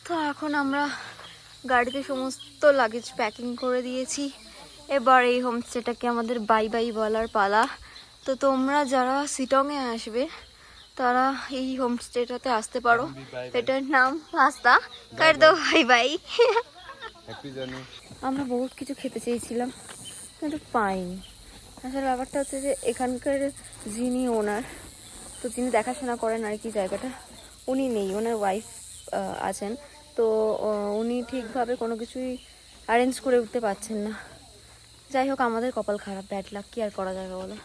তো এখন আমরা গাড়িতে সমস্ত লাগেজ প্যাকিং করে দিয়েছি। এবার এই হোমস্টেটাকে আমাদের বাই বাই বলার পালা। তো তোমরা যারা শিলংয়ে আসবে তারা এই হোমস্টেটাতে আসতে পারো। এটার নাম পাস্তা কার দো বাই বাই। আমরা বহুত কিছু খেতে চেয়েছিলাম কিন্তু পাইনি। আসলে ব্যাপারটা হচ্ছে যে এখানকার যিনি ওনার, তো যিনি দেখাশোনা করেন আর কি জায়গাটা, উনি নেই, ওনার ওয়াইফ আছেন। তো উনি ঠিকভাবে কোনো কিছুই অ্যারেঞ্জ করে উঠতে পারছেন না। যাই হোক, আমাদের কপাল খারাপ, ব্যাড লাক, কি আর করা যাবে বলো।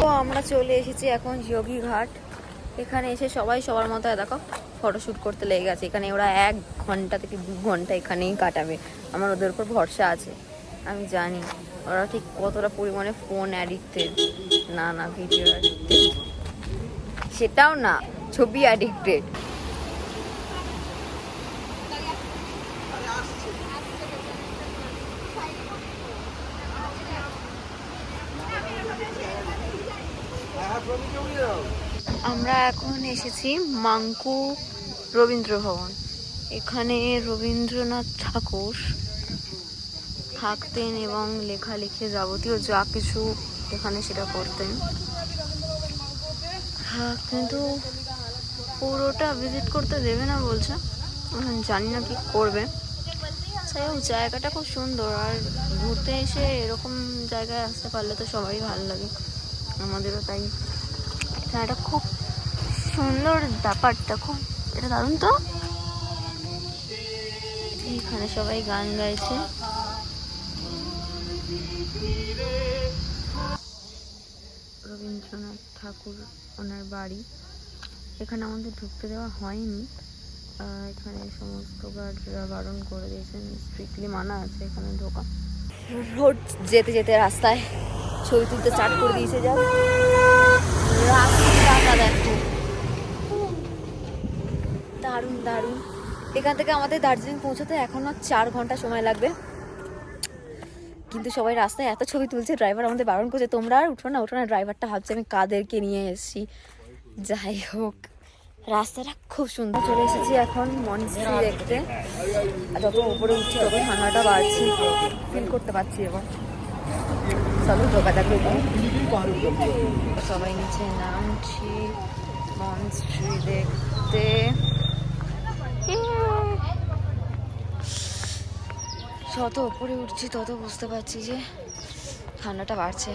তো আমরা চলে এসেছি এখন যোগী ঘাট। এখানে এসে সবাই সবার মতো দেখো ফটোশ্যুট করতে লেগে গেছে। এখানে ওরা 1 ঘন্টা থেকে 2 ঘন্টা এখানেই কাটাবে। আমার ওদের উপর ভরসা আছে, আমি জানি ওরা ঠিক কতটা পরিমাণে ফোন অ্যাডিক্টেড। না ভিডিও অ্যাডিক্টেড, সেটাও না, ছবি অ্যাডিক্টেড। আমরা এখন এসেছি মাঙ্কু রবীন্দ্র ভবন। এখানে রবীন্দ্রনাথ ঠাকুর থাকতেন এবং লেখালেখি যাবতীয় যা কিছু এখানে সেটা করতেন। হ্যাঁ, কিন্তু পুরোটা ভিজিট করতে দেবে না বলছে, জানি না কি করবে। যাই হোক, জায়গাটা খুব সুন্দর, আর ঘুরতে এসে এরকম জায়গায় আসতে পারলে তো সবারই ভালো লাগে, আমাদেরও তাই। এটা খুব সুন্দর, ব্যাপারটা খুব, এটা দারুণ। তো এখানে সবাই গান গাইছে। রবীন্দ্রনাথ ঠাকুর ওনার বাড়ি। এখানে আমাদের ঢুকতে দেওয়া হয়নি, এখানে সমস্ত গার্ডরা বারণ করে দিয়েছেন, স্ট্রিক্টলি মানা আছে এখানে ঢোকা। রোড যেতে যেতে রাস্তায় ছবি তুলতে স্টার্ট করে দিয়েছে। যা রাস্তাটা দেখো, দারুণ দারুণ। এখান থেকে আমাদের দার্জিলিং পৌঁছতে এখনো 4 ঘন্টা সময় লাগবে, কিন্তু সবাই রাস্তায় এত ছবি তুলছে, ড্রাইভার আমাদের বারণ করছে তোমরা আর উঠো না। ড্রাইভারটা ভাবছে আমি কাদেরকে নিয়ে এসেছি। যাই হোক, রাস্তাটা খুব সুন্দর। চলে এসেছি এখন মনস্ট্রি দেখতে। যত উপরে উঠছি তত ঠান্ডাটা বাড়ছে, ফিল করতে পারছি। এবং চলো ঢোকা যাক। সবাই নিচে নামছি মনস্ট্রি দেখতে। যত উপরে উঠছি তত বুঝতে পারছি যে ঠান্ডাটা বাড়ছে।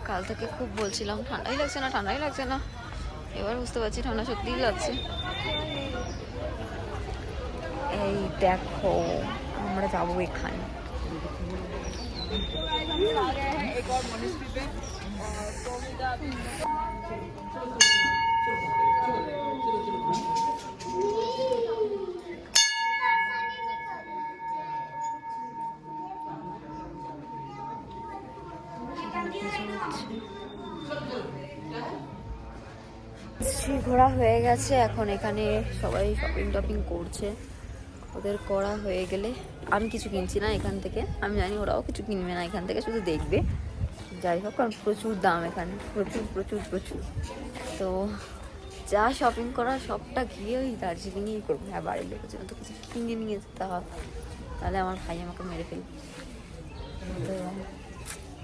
কাল থেকে খুব বলছিলাম ঠান্ডাই লাগছে না, এবার বুঝতে পারছি ঠান্ডা সত্যিই লাগছে। এই দেখো, আমরা যাবো এখানে। ঘোরা হয়ে গেছে, এখন এখানে সবাই শপিং টপিং করছে। ওদের করা হয়ে গেলে আমি কিছু কিনছি না এখান থেকে, আমি জানি ওরাও কিছু কিনবে না এখান থেকে, শুধু দেখবে। যাই হোক, কারণ প্রচুর দাম এখানে, প্রচুর। তো যা শপিং করা সবটা গিয়ে ওই দার্জিলিংয়েই করবো। হ্যাঁ, বাড়ির লোকের জন্য তো কিছু কিনে নিয়ে যেতে হবে, তাহলে আমার ভাই আমাকে মেরে ফেলবে। তো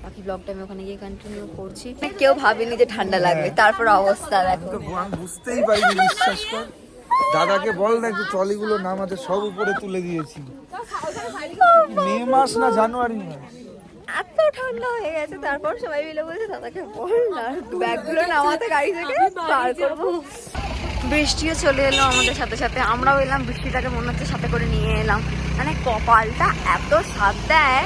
বাকি ব্লগটা আমি ওখানে গিয়ে কন্টিনিউ করছি। কেউ ভাবেনি যে ঠান্ডা লাগবে, তারপর অবস্থা দেখো। বুঝতেই পারিনি, বিশ্বাস কর। দাদাকে বল না একটু ট্রলিগুলো নামাতে, সব উপরে তুলে দিয়েছি। মে মাস না জানুয়ারি মাস, এত ঠান্ডা হয়ে গেছে, তারপর সবাই মিলে বলছে দাদাকে বল না ব্যাগগুলো নামাতে গাড়ি থেকে পার করবো। বৃষ্টিও চলে এলো আমাদের সাথে, আমরাও এলাম, বৃষ্টিটাকে মনে হচ্ছে সাথে করে নিয়ে এলাম। মানে কপালটা এত সাথ দেয়।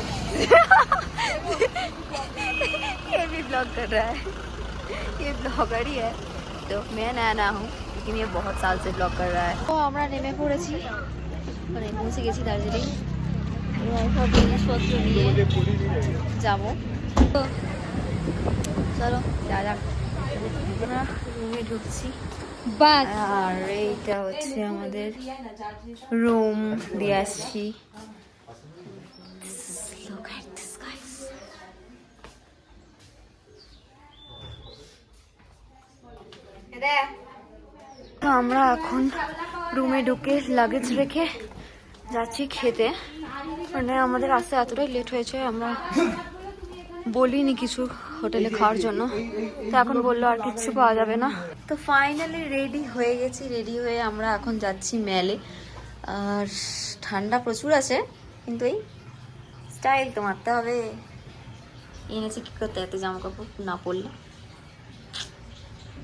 ये भी ब्लॉग कर रहा है, ये ब्लॉगर ही है, तो मैं नया हूँ लेकिन ये बहुत साल से ब्लॉग कर रहा है। तो আমরা নেমে পড়েছি, মানে পৌঁছে গেছি দার্জিলিং। সব জিনিসপত্র নিয়ে যাবো, তো চলো যাক। আমরা রুমে ঢুকছি, আর এইটা হচ্ছে আমাদের রুম দিয়ে আসছি। তো আমরা এখন রুমে ঢুকে লাগেজ রেখে যাচ্ছি খেতে। মানে আমাদের আসতে এতটাই লেট হয়েছে, আমরা বলিনি কিছু হোটেলে খাওয়ার জন্য, তো এখন বললো আর কিচ্ছু পাওয়া যাবে না। তো ফাইনালি রেডি হয়ে গেছি, রেডি হয়ে আমরা এখন যাচ্ছি মেলে। আর ঠান্ডা প্রচুর আছে, কিন্তু এই স্টাইল তো মারতে হবে। এনেছি কি করতে, এত জামা কাপড় না পরলে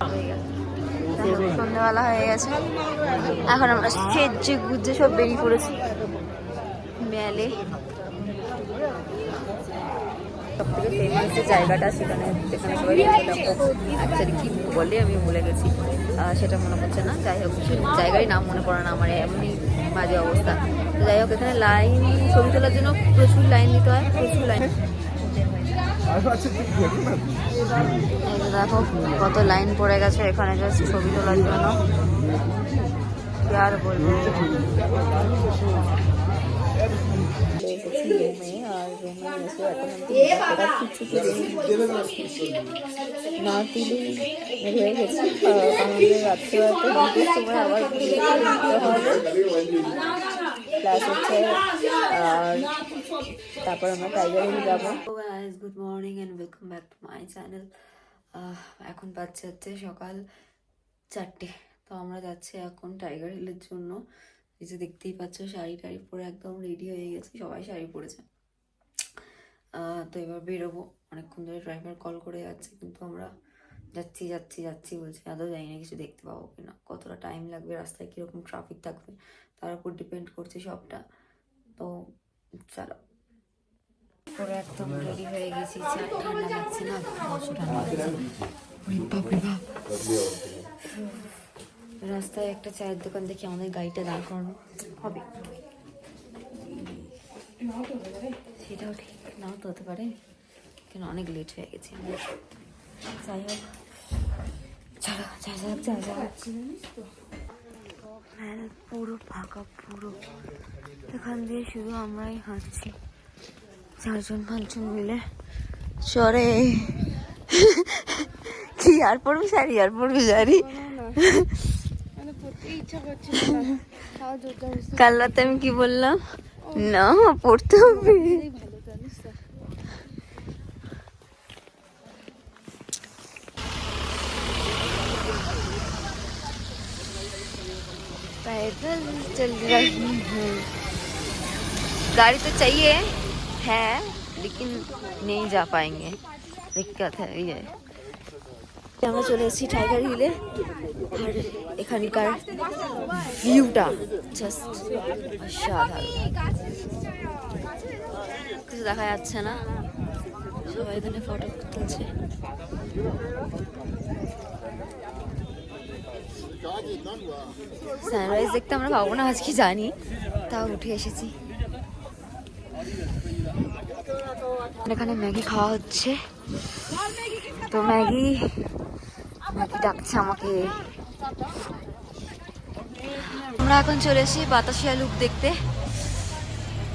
হয়ে গেল। সন্ধ্যাবেলা হয়ে গেছে, এখন আমরা সেজে গুজে সব বেরিয়ে পড়েছি মেলে। সব থেকে ফেমাস যে জায়গাটা, সেখানে যেখানে সবাই অ্যাকচুয়ালি কি বলে আমি ভুলে গেছি, সেটা মনে পড়ছে না। যাই হোক, কিছু জায়গারই নাম মনে পড়ে না আমার, এমনই বাজে অবস্থা। তো যাই হোক, এখানে লাইন, ছবি তোলার জন্য প্রচুর লাইন দিতে হয়, প্রচুর লাইন। দেখো কত লাইন পড়ে গেছে এখানে জাস্ট ছবি তোলার জন্য, কি আর বলবো। আর রুমে এসে এখন কিছু না তুলে হয়ে গেছি, আমাদের রাত্রে সময় আবার প্লাস হচ্ছে। আর তারপর আমরা টাইগার হিল যাবো। Good morning and welcome back to my channel. এখন বাচ্চা হচ্ছে সকাল 4টে। তো আমরা যাচ্ছি এখন টাইগার হিলের জন্য। এই যে দেখতেই পাচ্ছ, শাড়ি টাড়ি পরে একদম রেডি হয়ে গেছি, সবাই শাড়ি পরেছে। তো এবার বেরোবো। অনেকক্ষণ ধরে ড্রাইভার কল করে যাচ্ছে, কিন্তু আমরা যাচ্ছি যাচ্ছি যাচ্ছি বলছি, আদৌ জানি না কিছু দেখতে পাবো কিনা, কতটা টাইম লাগবে, রাস্তায় কীরকম ট্রাফিক থাকবে তার উপর ডিপেন্ড করছে সবটা। তো চলো, পরে একদম রেডি হয়ে গেছি। ঠান্ডা লাগছে না, ঠান্ডা লাগছে। রাস্তায় একটা চায়ের দোকান দেখি আমাদের গাড়িটা দাঁড় করানো হবে, সেটাও ঠিক নাও তো হতে পারে, কেন অনেক লেট হয়ে গেছে আমরা। যাই হোক, চলো পুরো ফাঁকা, পুরো এখান দিয়ে শুধু আমরাই হাঁটছি, 4-5জন মিলে। সরে কি আর পড়বি শাড়ি, আর পড়বি শাড়ি। কাল রাতে আমি কি বললাম, না পড়তে হবে। पैदल चल रही हूँ, गाड़ी तो चाहिए है लेकिन नहीं जा पाएंगे, दिक्कत है ये। আমরা চলে এসেছি টাইগার হিলে, আর এখানকার ভিউটা জাস্ট অসাধারণ। কিছু দেখা যাচ্ছে না, সবাই এখানে ফটো তুলছে। সানরাইজ দেখতে আমরা পাবো না আজকে জানি, তাও উঠে এসেছি। এখানে ম্যাগি খাওয়া হচ্ছে, তো ম্যাগি ডাকছে আমাকে। আমরা এখন চলে এসেছি বাতাসিয়া লুক দেখতে।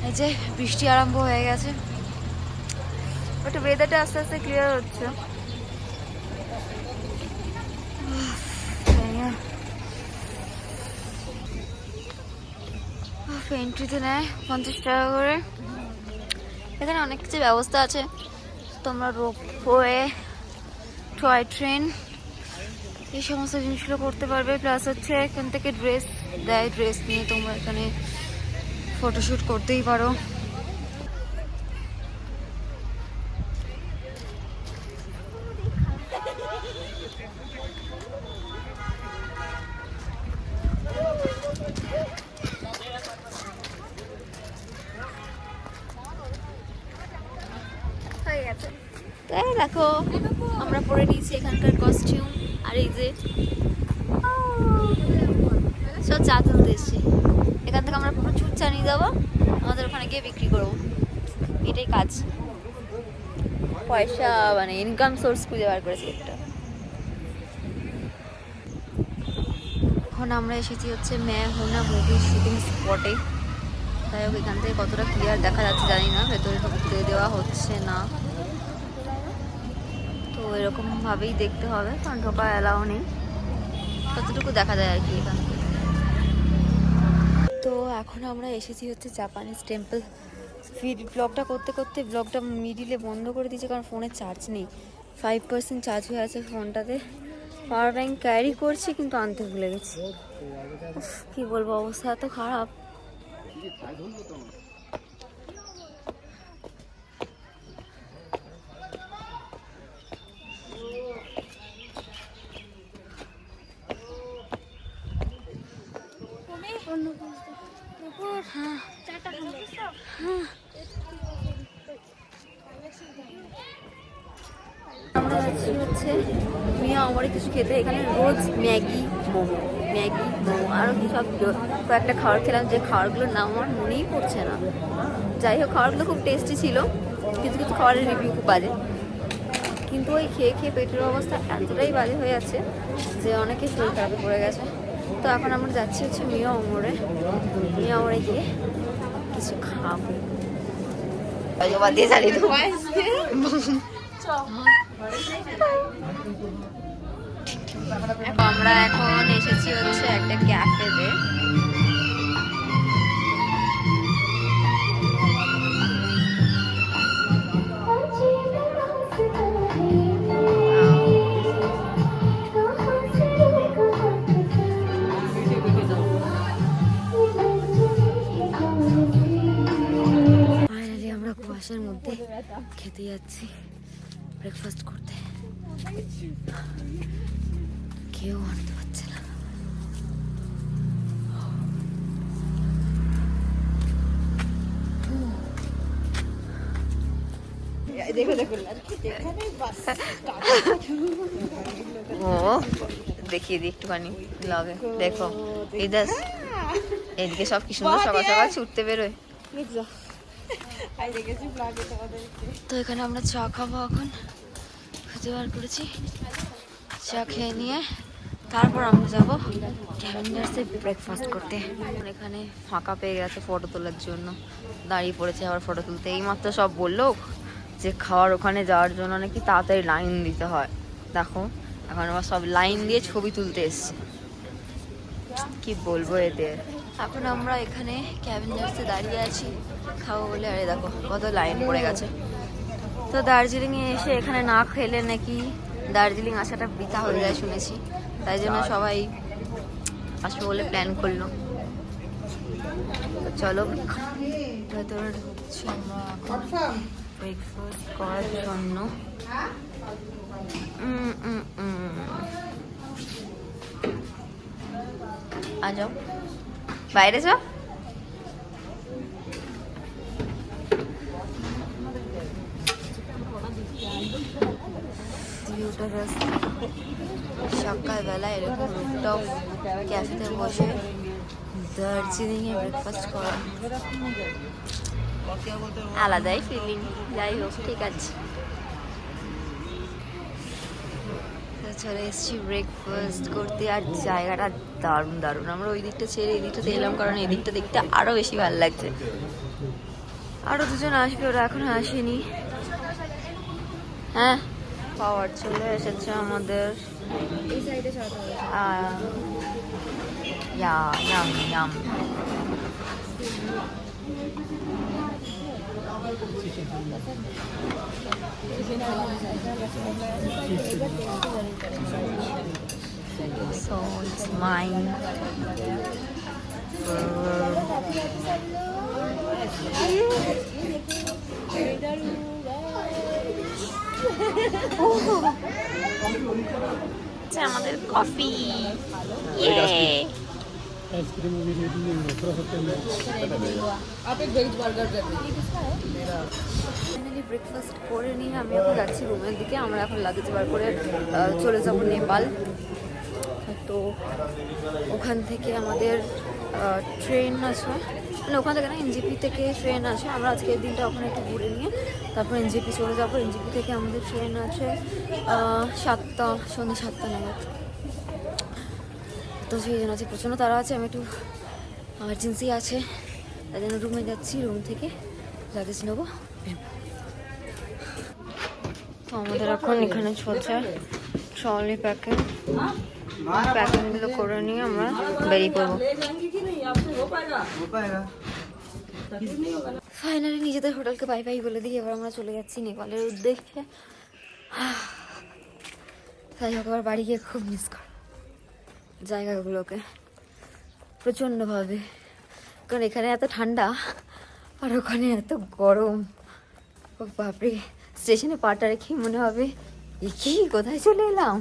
এই যে বৃষ্টি আরম্ভ হয়ে গেছে, বাট ওয়েদারটা আস্তে আস্তে ক্লিয়ার হচ্ছে। এন্ট্রিতে নেয় 50 টাকা করে। এখানে অনেক কিছু ব্যবস্থা আছে, তোমরা রোপওয়ে, টয় ট্রেন, এই সমস্ত জিনিসগুলো করতে পারবে। প্লাস হচ্ছে এখান থেকে ড্রেস দেয়, ড্রেস নিয়ে তোমরা এখানে ফটোশ্যুট করতেই পারো। তাই দেখো, আমরা পরে নিয়েছি এখানকার কস্টিউম। আর এই যে সব চা তুলতে এসছি, এখান থেকে আমরা প্রচুর চা নিয়ে যাবো, আমাদের ওখানে গিয়ে বিক্রি করবো। এটাই কাজ, পয়সা মানে ইনকাম সোর্স খুঁজে বার করেছি একটা। এখন আমরা এসেছি হচ্ছে मैं हूं ना মুভির শুটিং স্পটে। তাই হোক, এখান থেকে কতটা ক্লিয়ার দেখা যাচ্ছে জানি না, ভেতরে ঢুকতে দেওয়া হচ্ছে না, তো এরকম ভাবেই দেখতে হবে, কারণ ঢোকা অ্যালাউ নেই। ততটুকু দেখা যায় আর কি এখান থেকে। তো এখন আমরা এসেছি হচ্ছে জাপানিজ টেম্পল। ব্লগটা করতে করতে ব্লগটা মিডিলে বন্ধ করে দিয়েছি, কারণ ফোনে চার্জ নেই, 5% চার্জ হয়ে আছে ফোনটাতে। পাওয়ার ব্যাংক ক্যারি করছি কিন্তু আনতে ভুলে গেছি। কি বলবো, অবস্থা এত খারাপ। আমরা যাচ্ছি হচ্ছে মিয়া আমারই কিছু খেতে। এখানে রোজ ম্যাগি মোমো আরও কি সব কয়েকটা খাবার খেলাম, যে খাবারগুলোর নাম আমার মনেই পড়ছে না। যাই হোক, খাবারগুলো খুব টেস্টি ছিল, কিছু কিছু খাবারের রিভিউ খুব বাজে, কিন্তু ওই খেয়ে খেয়ে পেটের অবস্থা এতটাই বাজে হয়ে যাচ্ছে যে অনেকে শরীর খারাপে পড়ে গেছে। তো এখন আমরা যাচ্ছি হচ্ছে মিয়া অমরে গিয়ে কিছু খাবো। আমরা এখন এসেছি হচ্ছে একটা ক্যাফেতে। ফাইনালি আমরা কুয়াশার মধ্যে খেতে যাচ্ছি ব্রেকফাস্ট করতে। কেউ আনতে পারছে না। ও দেখিয়ে দিই একটুখানি লাগে, দেখো ইদাস এদিকে সব কি সুন্দর সকাল সকাল ছুটতে বেরোয়। তো এখানে আমরা চা খাবো, এখন খেতে বার করেছি। চা খেয়ে নিয়ে তারপর আমরা যাবো ক্যাভেন্ডার্সে ব্রেকফাস্ট করতে। এখানে ফাঁকা পেয়ে গেছে ফটো তোলার জন্য, দাঁড়িয়ে পড়েছে আবার ফটো তুলতে। এইমাত্র সব বললো যে খাওয়ার ওখানে যাওয়ার জন্য নাকি তাড়াতাড়ি লাইন দিতে হয়। দেখো এখন আবার সব লাইন দিয়ে ছবি তুলতে এসছে, কি বলবো এদের। এখন আমরা এখানে ক্যাভেন্ডার্সে দাঁড়িয়ে আছি খাবো বলে, আরে দেখো কত লাইন পড়ে গেছে। তো দার্জিলিংয়ে এসে এখানে না খেলে নাকি দার্জিলিং আসাটা বৃথা হয়ে যায় শুনেছি, তাই জন্য সবাই আসবে বলে প্ল্যান করলো। চলো ভেতরে ঢুকছি আমরা এখন ব্রেকফাস্ট করার জন্য। आ जाओ বাইরে যাও। সকালবেলা এরকম রুফটপ ক্যাফেতে বসে দার্জিলিংয়ে ব্রেকফাস্ট করা আলাদাই ফিলিং। যাই হোক, ঠিক আছে, চলে এসেছি ব্রেকফাস্ট করতে। আর জায়গাটা দারুণ দারুণ। আমরা ওই দিকটা ছেড়ে এই দিকটাতে এলাম, কারণ এই দিকটা দেখতে আরও বেশি ভালো লাগছে। আরও দুজন আসবে, ওরা এখনো আসেনি। হ্যাঁ, পাওয়ার চলে এসেছে আমাদের। So it's mine. আমাদের কফি। ব্রেকফাস্ট করে নিয়ে আমি এখন যাচ্ছি রুমের দিকে। আমরা এখন লাগেজ বার করে চলে যাব নেপাল। তো ওখান থেকে আমাদের ট্রেন আছে, মানে ওখান থেকে না, এনজেপি থেকে ট্রেন আছে। আমরা আজকের দিনটা ওখানে একটু ঘুরে নিয়ে তারপর এনজেপি চলে যাবো। এনজেপি থেকে আমাদের ট্রেন আছে সন্ধ্যে 7টা নাগাদ। তো সেই জন্য আছে প্রচণ্ড তাড়া আছে, আমি একটু এমার্জেন্সি আছে, তাই জন্য রুমে যাচ্ছি। রুম থেকে লাগেজ নেবো। তো আমাদের এখন এখানে চলছে ট্রলি প্যাকিং। প্যাকিংগুলো করে নিয়ে আমরা বেরিয়ে পড়বো। ফাইনালি নিজেদের হোটেলকে বাই বাই বলে দিই, এবার আমরা চলে যাচ্ছি নেপালের উদ্দেশ্যে। তাই হোক, আবার বাড়ি গিয়ে খুব মিস কর জায়গাগুলোকে প্রচণ্ডভাবে, কারণ এখানে এত ঠান্ডা আর ওখানে এত গরম। ও বাপরে, স্টেশনে পাটা রেখে মনে হবে এ কি, কোথায় চলে এলাম।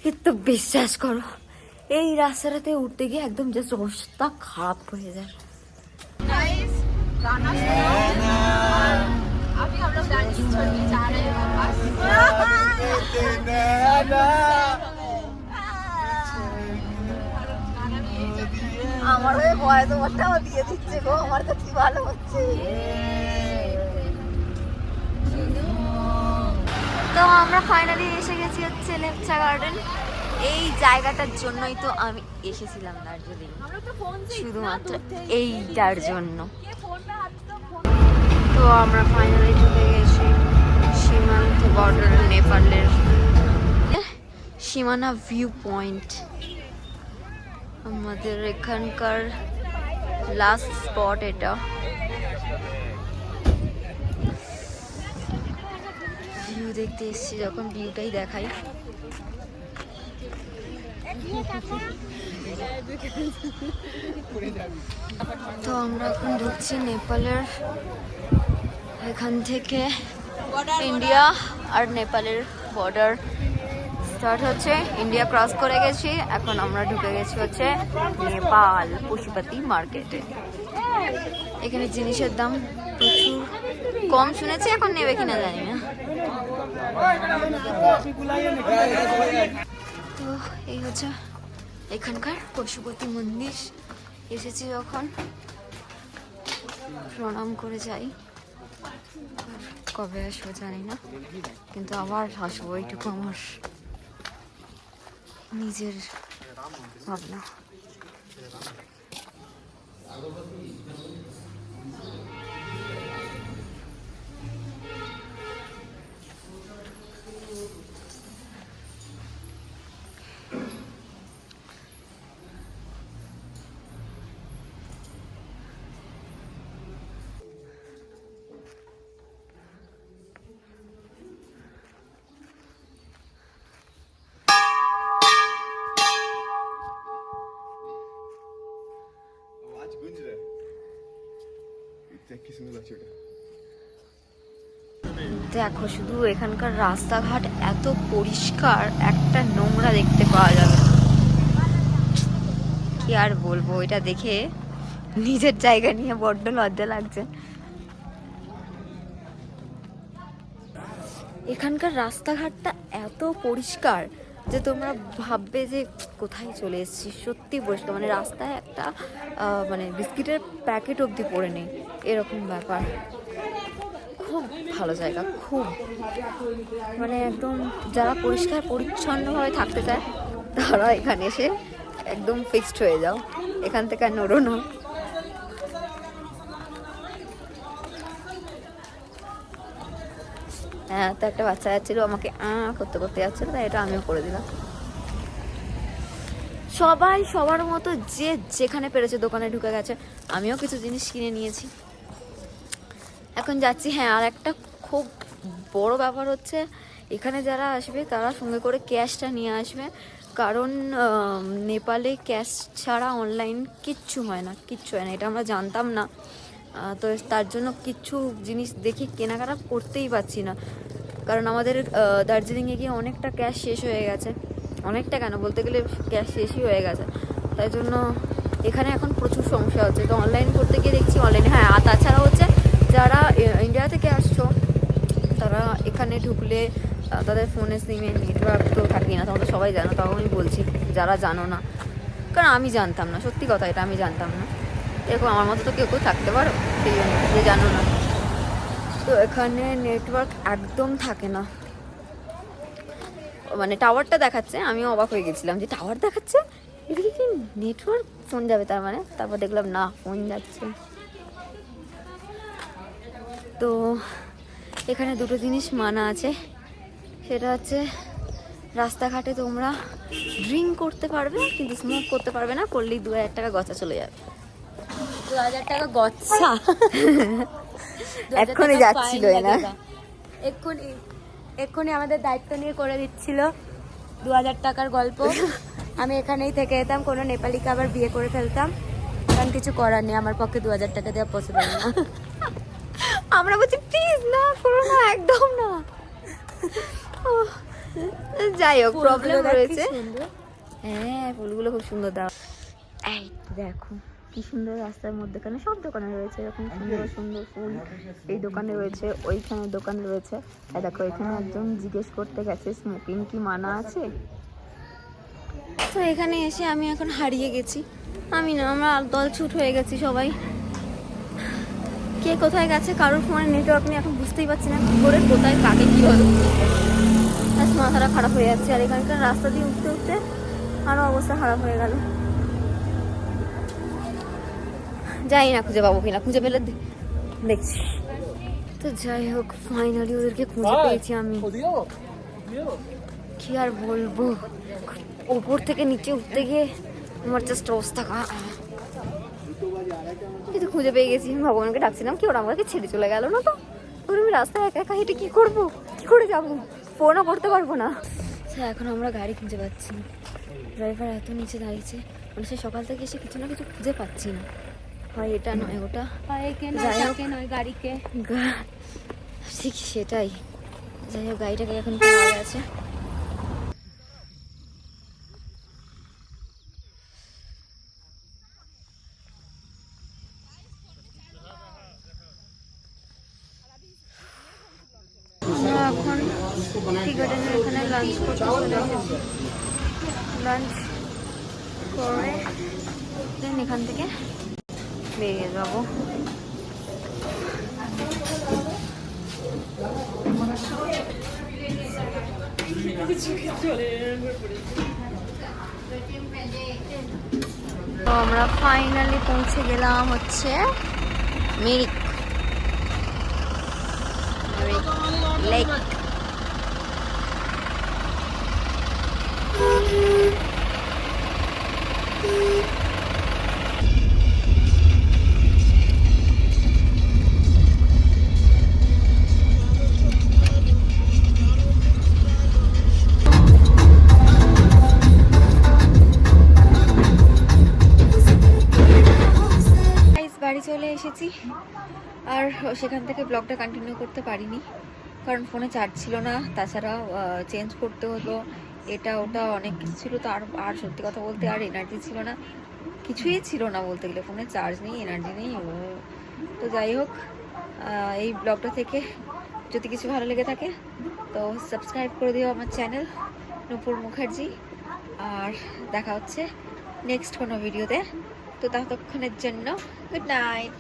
কিন্তু বিশ্বাস করো, এই রাস্তাটাতে উঠতে গিয়ে একদম জাস্ট অবস্থা খারাপ হয়ে যায়। আমার ওই ভয় তোমারটাও দিয়ে দিচ্ছে গো, আমার তো কি ভালো হচ্ছে। তো আমরা ফাইনালি এসে গেছি হচ্ছে লেপচা গার্ডেন। এই জায়গাটার জন্যই তো আমি এসেছিলাম দার্জিলিং, শুধুমাত্র এইটার জন্য। তো আমরা ফাইনালি ঢুকে গেছি সীমান্ত বর্ডার, নেপালের সীমানা ভিউ পয়েন্ট। আমাদের এখানকার লাস্ট স্পট এটা। ভিউ দেখতে এসেছি যখন, ভিউটাই দেখাই। তো আমরা এখন ঢুকছি নেপালের, এখান থেকে ইন্ডিয়া আর নেপালের বর্ডার স্টার্ট হচ্ছে। ইন্ডিয়া ক্রস করে গেছি, এখন আমরা ঢুকে গেছি হচ্ছে নেপাল পশুপাতি মার্কেটে। এখানে জিনিসের দাম প্রচুর কম শুনেছি, এখন নেবে কিনা জানি না। তো এই হচ্ছে এখানকার পশুপতি মন্দির। এসেছি যখন প্রণাম করে যাই, আর কবে আসবো জানি না, কিন্তু আবার আসবো, এইটুকু আমার নিজের ভাবনা। দেখো শুধু এখানকার রাস্তাঘাট এত পরিষ্কার, একটা নোংরা দেখতে পাওয়া যাবে না। কি আর বলবো, এটা দেখে নিজের জায়গা নিয়ে বড্ড লজ্জা লাগছে। এখানকার রাস্তাঘাটটা এত পরিষ্কার যে তোমরা ভাববে যে কোথায় চলে এসেছি। সত্যি পরিষ্কার, মানে রাস্তায় একটা মানে বিস্কিটের প্যাকেট অবধি পড়ে নেই, এরকম ব্যাপার। খুব ভালো জায়গা, খুব মানে একদম যারা পরিষ্কার পরিচ্ছন্নভাবে থাকতে চায় তারা এখানে এসে একদম ফিক্সড হয়ে যাও, এখান থেকে আর নড়ো না। হ্যাঁ, তো একটা বাচ্চা যাচ্ছিল, আমাকে করতে করতে যাচ্ছিল, তাই এটা আমিও করে দিলাম। সবাই সবার মতো যে যেখানে পেরেছে দোকানে ঢুকে গেছে, আমিও কিছু জিনিস কিনে নিয়েছি, এখন যাচ্ছি। হ্যাঁ, আর একটা খুব বড় ব্যাপার হচ্ছে, এখানে যারা আসবে তারা সঙ্গে করে ক্যাশটা নিয়ে আসবে, কারণ নেপালে ক্যাশ ছাড়া অনলাইন কিচ্ছু হয় না, কিচ্ছু হয় না। এটা আমরা জানতাম না, তো তার জন্য কিচ্ছু জিনিস দেখে কেনাকাটা করতেই পারছি না, কারণ আমাদের দার্জিলিংয়ে গিয়ে অনেকটা ক্যাশ শেষ হয়ে গেছে। অনেকটা কেন, বলতে গেলে ক্যাশ শেষই হয়ে গেছে, তাই জন্য এখানে এখন প্রচুর সমস্যা হচ্ছে। তো অনলাইন করতে গিয়ে দেখছি অনলাইনে, হ্যাঁ, আর তাছাড়া হচ্ছে যারা ইন্ডিয়া থেকে আসছো তারা এখানে ঢুকলে তাদের ফোনে সিমে নেটওয়ার্ক তো থাকেই না, তোমরা তো সবাই জানো, তাও আমি বলছি যারা জানো না, কারণ আমি জানতাম না, সত্যি কথা, এটা আমি জানতাম না। এরকম আমার মতো তো কেউ কেউ থাকতে পারো, সেই জন্য যে জানো না। তো এখানে নেটওয়ার্ক একদম থাকে না, মানে টাওয়ারটা দেখাচ্ছে, আমিও অবাক হয়ে গেছিলাম যে টাওয়ার দেখাচ্ছে, এদিকে কি নেটওয়ার্ক, ফোন যাবে তার মানে? তারপর দেখলাম না, ফোন যাচ্ছে। তো এখানে দুটো জিনিস মানা আছে, সেটা হচ্ছে রাস্তাঘাটে তোমরা ড্রিঙ্ক করতে পারবে কিন্তু স্মোক করতে পারবে না, করলেই 2000 টাকা গচ্ছা চলে যাবে। 2000 টাকা গচ্ছা এক্ষুনি যাচ্ছিল না, এক্ষুনি আমাদের দায়িত্ব নিয়ে করে দিচ্ছিল 2000 টাকার গল্প। আমি এখানেই থেকে যেতাম, কোনো নেপালিকে আবার বিয়ে করে ফেলতাম, কারণ কিছু করার নেই, আমার পক্ষে 2000 টাকা দেওয়া পসিবল না। আমরা বলছি প্লিজ না করো না, একদম না। যাই হোক, প্রবলেম রয়েছে। হ্যাঁ, ফুলগুলো খুব সুন্দর দাও। এই দেখো কি সুন্দর, রাস্তার মধ্যেখানে সব দোকানে রয়েছে এরকম সুন্দর সুন্দর ফুল। এই দোকানে রয়েছে, ওইখানে দোকান রয়েছে। আর দেখো এখানে একজন জিজ্ঞেস করতে গেছে স্মোকিং কি মানা আছে। তো এখানে এসে আমি এখন হারিয়ে গেছি, আমি না, আমরা দলছুট হয়ে গেছি সবাই। কে কোথায় গেছে, কারোর ফোনে নেটওয়ার্ক নেই, এখন বুঝতেই পারছি না কি করে কোথায় কাকে কি হলো। মাথাটা খারাপ হয়ে যাচ্ছে। আর এখানকার রাস্তা দিয়ে উঠতে উঠতে আরো অবস্থা খারাপ হয়ে গেল। যাই না খুঁজে পাবো কিনা, খুঁজে পেলে দেখছি। তো যাই হোক, ফাইনালি ওদেরকে খুঁজে পেয়েছি আমি। কি আর বলবো, ওপর থেকে নিচে উঠতে গিয়ে আমার জাস্ট অবস্থা কিন্তু খুঁজে পেয়ে গেছি। ভগবানকে ডাকছিলাম কি ওরা আমাকে ছেড়ে চলে গেল না তো। ওর আমি রাস্তায় একা একা হেঁটে কি করবো, কি করে যাবো, ফোনও করতে পারবো না। এখন আমরা গাড়ি খুঁজে পাচ্ছি না, ড্রাইভার এত নিচে দাঁড়িয়েছে, মানে সে সকাল থেকে এসে কিছু না কিছু খুঁজে পাচ্ছি না। হয় এটা নয় ওটা, নয় গাড়িকে, ঠিক সেটাই। যাই হোক, গাড়িটাকে এখন পাওয়া গেছে। এখন টি গার্ডেনের এখানে লাঞ্চ করতে চলে এসেছি। লাঞ্চ করে দেন এখান থেকে বেরিয়ে যাবো। তো আমরা ফাইনালি পৌঁছে গেলাম হচ্ছে মিরিক লেক। বাড়ি চলে এসেছি, আর সেখান থেকে ব্লগটা কন্টিনিউ করতে পারিনি কারণ ফোনে চার্জ ছিল না, তাছাড়া চেঞ্জ করতে হতো, এটা ওটা অনেক কিছু ছিল। তো আর সত্যি কথা বলতে আর এনার্জি ছিল না, কিছুই ছিল না বলতে গেলে, ফোনে চার্জ নেই, এনার্জি নেই। তো যাই হোক, এই ব্লগটা থেকে যদি কিছু ভালো লেগে থাকে তো সাবস্ক্রাইব করে দিও আমার চ্যানেল নূপুর মুখার্জি। আর দেখা হচ্ছে নেক্সট কোনো ভিডিওতে। তো ততক্ষণের জন্য গুড নাইট।